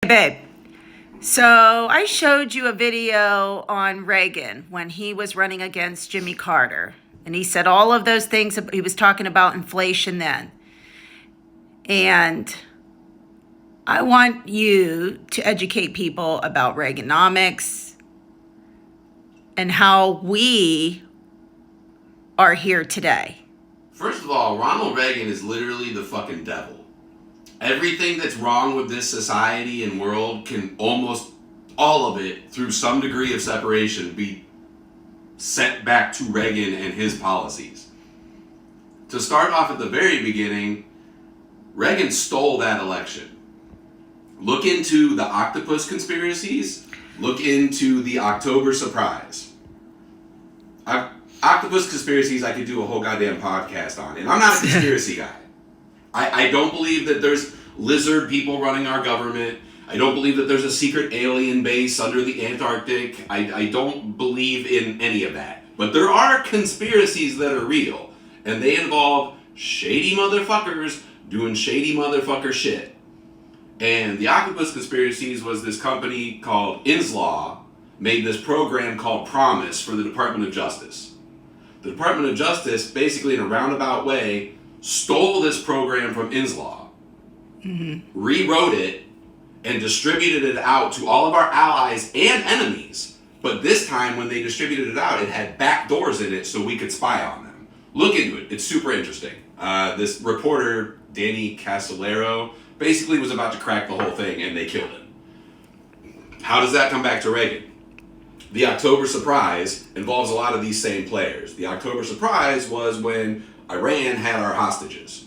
Babe, so I showed you a video on Reagan when he was running against Jimmy Carter. And he said all of those things. He was talking about inflation then. And I want you to educate people about Reaganomics and how we are here today. First of all, Ronald Reagan is literally the fucking devil. Everything that's wrong with this society and world can almost all of it, through some degree of separation, be sent back to Reagan and his policies. To start off at the very beginning, Reagan stole that election. Look into the octopus conspiracies. Look into the October surprise. Octopus conspiracies I could do a whole goddamn podcast on. And I'm not a conspiracy guy. I don't believe that there's lizard people running our government. I don't believe that there's a secret alien base under the Antarctic. I don't believe in any of that. But there are conspiracies that are real. And they involve shady motherfuckers doing shady motherfucker shit. And the octopus conspiracies was this company called Inslaw made this program called Promise for the Department of Justice. The Department of Justice, basically in a roundabout way, stole this program from Inslaw, rewrote it, and distributed it out to all of our allies and enemies. But this time, when they distributed it out, it had back doors in it so we could spy on them. Look into it. It's super interesting. This reporter, Danny Casolaro, basically was about to crack the whole thing, and they killed him. How does that come back to Reagan? The October surprise involves a lot of these same players. The October surprise was when Iran had our hostages.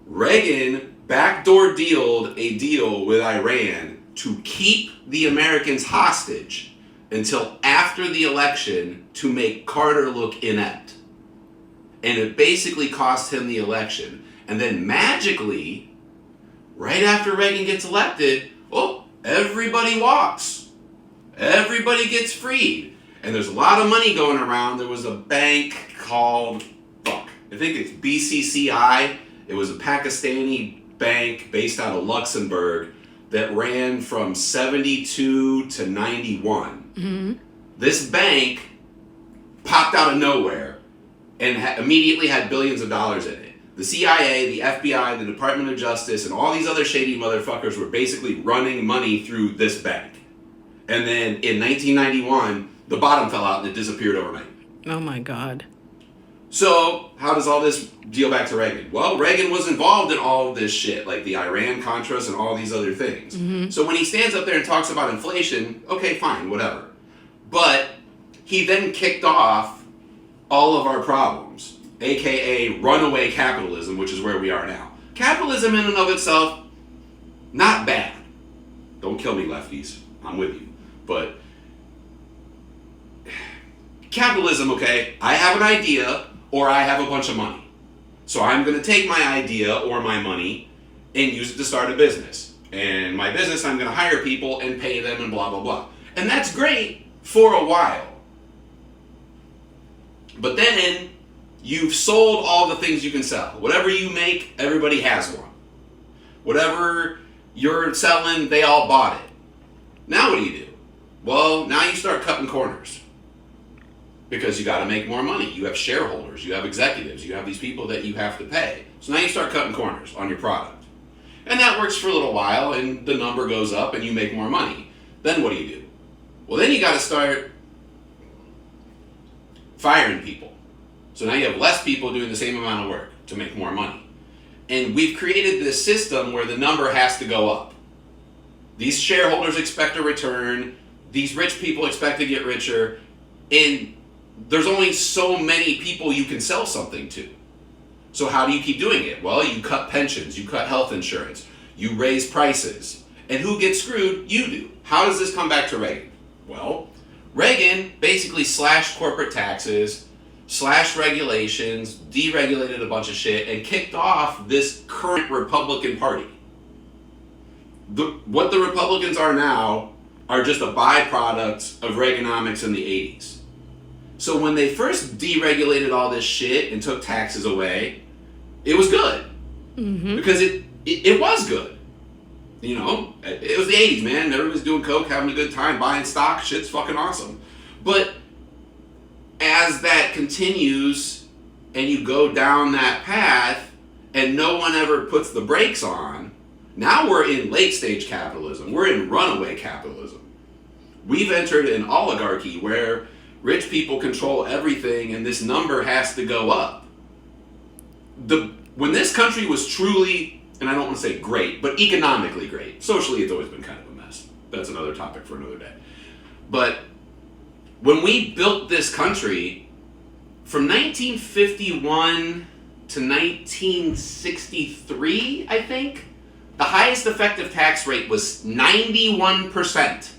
Reagan backdoor dealed a deal with Iran to keep the Americans hostage until after the election to make Carter look inept. And it basically cost him the election. And then magically, right after Reagan gets elected, everybody walks. Everybody gets freed. And there's a lot of money going around. There was a bank called, I think it's BCCI. It was a Pakistani bank based out of Luxembourg that ran from 72 to 91. Mm-hmm. This bank popped out of nowhere and immediately had billions of dollars in it. The CIA, the FBI, the Department of Justice, and all these other shady motherfuckers were basically running money through this bank. And then in 1991, the bottom fell out and it disappeared overnight. Oh my God. So, how does all this deal back to Reagan? Well, Reagan was involved in all of this shit, like the Iran-Contras and all these other things. Mm-hmm. So when he stands up there and talks about inflation, okay, fine, whatever. But he then kicked off all of our problems, aka runaway capitalism, which is where we are now. Capitalism in and of itself, not bad. Don't kill me, lefties. I'm with you. But capitalism, okay, I have an idea or I have a bunch of money. So I'm going to take my idea or my money and use it to start a business. And my business, I'm going to hire people and pay them and blah, blah, blah. And that's great for a while. But then you've sold all the things you can sell. Whatever you make, everybody has one. Whatever you're selling, they all bought it. Now what do? Well, now you start cutting corners. Because you got to make more money. You have shareholders, you have executives, you have these people that you have to pay. So now you start cutting corners on your product. And that works for a little while, and the number goes up, and you make more money. Then what do? Well, then you got to start firing people. So now you have less people doing the same amount of work to make more money. And we've created this system where the number has to go up. These shareholders expect a return. These rich people expect to get richer. And there's only so many people you can sell something to. So how do you keep doing it? Well, you cut pensions, you cut health insurance, you raise prices. And who gets screwed? You do. How does this come back to Reagan? Well, Reagan basically slashed corporate taxes, slashed regulations, deregulated a bunch of shit, and kicked off this current Republican Party. What the Republicans are now are just a byproduct of Reaganomics in the 80s. So when they first deregulated all this shit and took taxes away, it was good. Mm-hmm. Because it was good. You know, it was the 80s, man. Everybody's doing coke, having a good time, buying stock. Shit's fucking awesome. But as that continues and you go down that path and no one ever puts the brakes on, now we're in late stage capitalism. We're in runaway capitalism. We've entered an oligarchy where rich people control everything and this number has to go up. When this country was truly, and I don't want to say great, but economically great. Socially, it's always been kind of a mess. That's another topic for another day. But when we built this country, from 1951 to 1963, I think, the highest effective tax rate was 91%.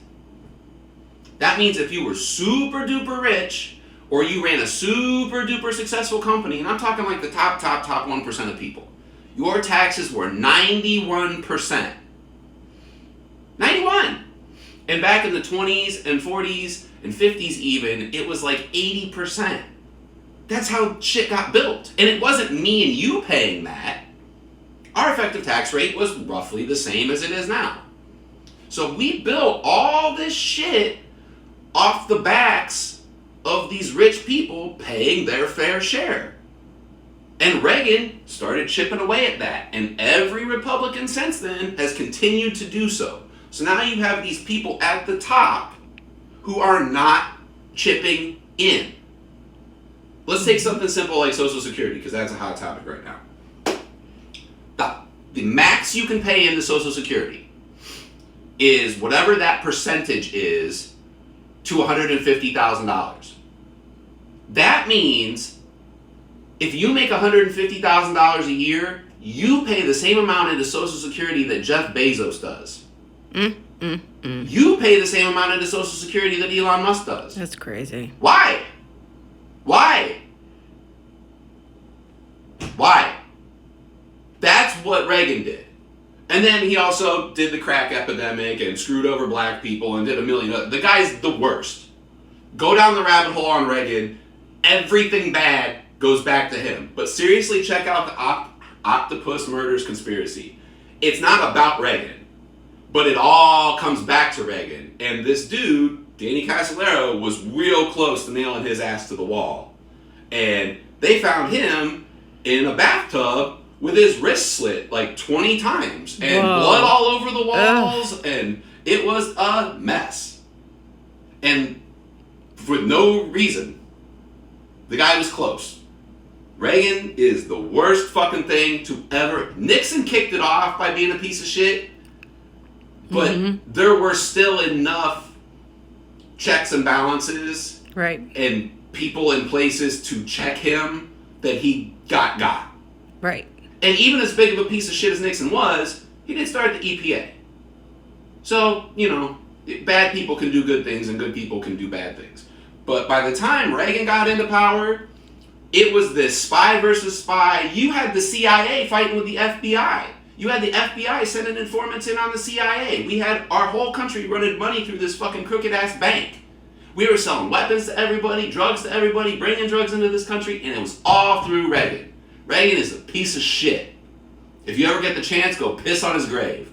That means if you were super duper rich, or you ran a super duper successful company, and I'm talking like the top 1% of people, your taxes were 91%. 91! And back in the 20s and 40s and 50s even, it was like 80%. That's how shit got built. And it wasn't me and you paying that. Our effective tax rate was roughly the same as it is now. So we built all this shit off the backs of these rich people paying their fair share. And Reagan started chipping away at that. And every Republican since then has continued to do so. So now you have these people at the top who are not chipping in. Let's take something simple like Social Security, because that's a hot topic right now. The max you can pay into Social Security is whatever that percentage is to $150,000. That means if you make $150,000 a year, you pay the same amount into Social Security that Jeff Bezos does. You pay the same amount into Social Security that Elon Musk does. That's crazy. Why? That's what Reagan did. And then he also did the crack epidemic and screwed over black people and did a million other. The guy's the worst. Go down the rabbit hole on Reagan. Everything bad goes back to him. But seriously, check out the Octopus Murders Conspiracy. It's not about Reagan, but it all comes back to Reagan. And this dude, Danny Casolaro, was real close to nailing his ass to the wall. And they found him in a bathtub with his wrist slit like 20 times and blood all over the walls. And it was a mess. And for no reason. The guy was close. Reagan is the worst fucking thing to ever. Nixon kicked it off by being a piece of shit. But there were still enough checks and balances. Right. And people in places to check him that he got. Right. And even as big of a piece of shit as Nixon was, he did start the EPA. So, you know, bad people can do good things and good people can do bad things. But by the time Reagan got into power, it was this spy versus spy. You had the CIA fighting with the FBI. You had the FBI sending informants in on the CIA. We had our whole country running money through this fucking crooked-ass bank. We were selling weapons to everybody, drugs to everybody, bringing drugs into this country, and it was all through Reagan. Reagan is a piece of shit. If you ever get the chance, go piss on his grave.